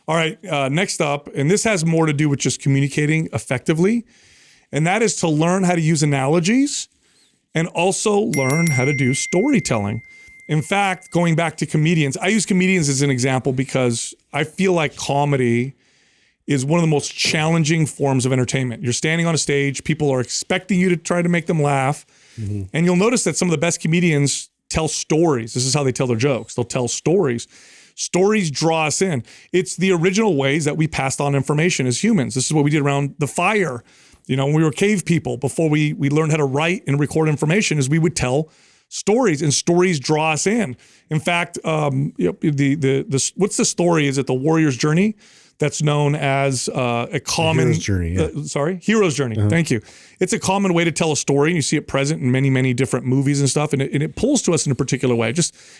All right, next up, and this has more to do with just communicating effectively, and that is to learn how to use analogies and also learn how to do storytelling. In fact, going back to comedians, I use comedians as an example because I feel like comedy is one of the most challenging forms of entertainment. You're standing on a stage, people are expecting you to try to make them laugh, and you'll notice that some of the best comedians tell stories. This is how they tell their jokes. They'll tell stories. Stories draw us in. It's the original ways that we passed on information as humans. This is what we did around the fire. You know, when we were cave people, before we learned how to write and record information, is we would tell stories, and stories draw us in. In fact, what's the story? Is it the warrior's journey? That's known as a common hero's journey. Yeah. Hero's journey. Thank you. It's a common way to tell a story, and you see it present in many, many different movies and stuff, and it pulls to us in a particular way.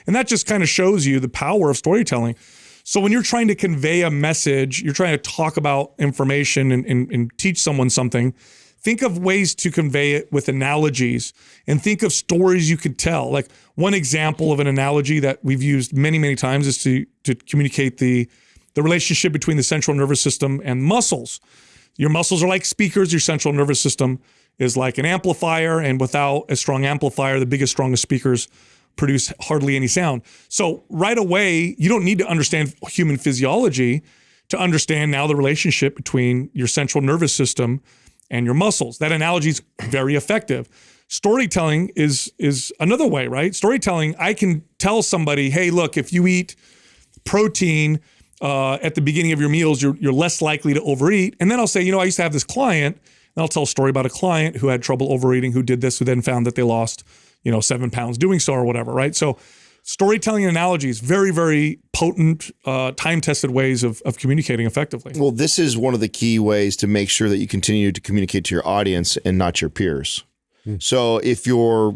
And that just kind of shows you the power of storytelling. So when you're trying to convey a message, you're trying to talk about information and teach someone something, think of ways to convey it with analogies, and think of stories you could tell. Like one example of an analogy that we've used many, many times is to communicate the relationship between the central nervous system and muscles. Your muscles are like speakers. Your central nervous system is like an amplifier. And without a strong amplifier, the biggest, strongest speakers produce hardly any sound. So right away, you don't need to understand human physiology to understand now the relationship between your central nervous system and your muscles. That analogy is very effective. Storytelling is another way, right? Storytelling, I can tell somebody, hey, look, if you eat protein at the beginning of your meals, you're less likely to overeat. And then I'll say, I used to have this client, and I'll tell a story about a client who had trouble overeating, who did this, who then found that they lost, 7 pounds doing so or whatever, right? So storytelling analogies, very, very potent, time-tested ways of communicating effectively. Well, this is one of the key ways to make sure that you continue to communicate to your audience and not your peers. So if you're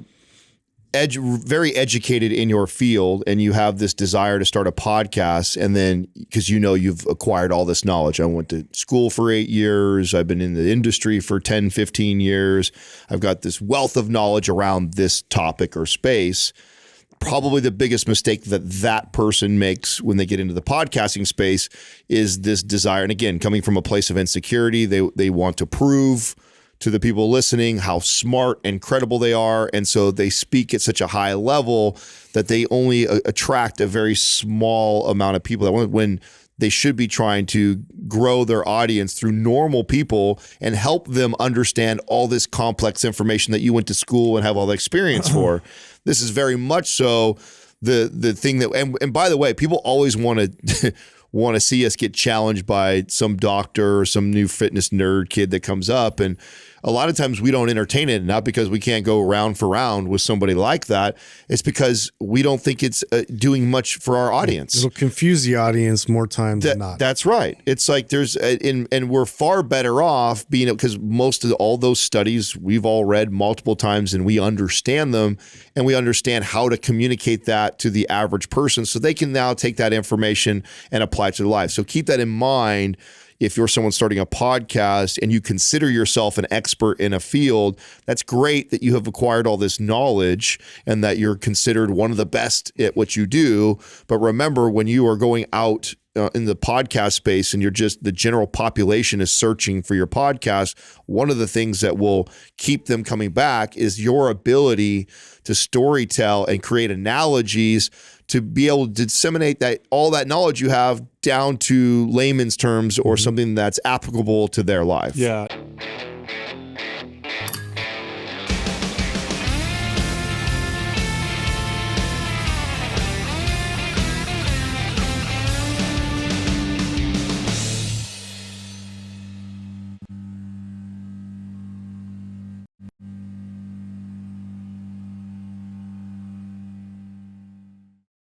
very educated in your field and you have this desire to start a podcast, and then because you've acquired all this knowledge, I went to school for 8 years, I've been in the industry for 10, 15 years, I've got this wealth of knowledge around this topic or space. Probably the biggest mistake that person makes when they get into the podcasting space is this desire. And again, coming from a place of insecurity, they want to prove to the people listening how smart and credible they are. And so they speak at such a high level that they only attract a very small amount of people when they should be trying to grow their audience through normal people and help them understand all this complex information that you went to school and have all the experience for. This is very much so the thing that, and by the way, people always want to see us get challenged by some doctor or some new fitness nerd kid that comes up. And a lot of times we don't entertain it, not because we can't go round for round with somebody like that. It's because we don't think it's doing much for our audience. It'll confuse the audience more times than not. That's right. It's like and we're far better off being, because most of all those studies we've all read multiple times and we understand them, and we understand how to communicate that to the average person so they can now take that information and apply it to their life. So keep that in mind. If you're someone starting a podcast and you consider yourself an expert in a field, that's great that you have acquired all this knowledge and that you're considered one of the best at what you do. But remember, when you are going out in the podcast space and the general population is searching for your podcast, one of the things that will keep them coming back is your ability to storytell and create analogies to be able to disseminate all that knowledge you have down to layman's terms or something that's applicable to their life. Yeah.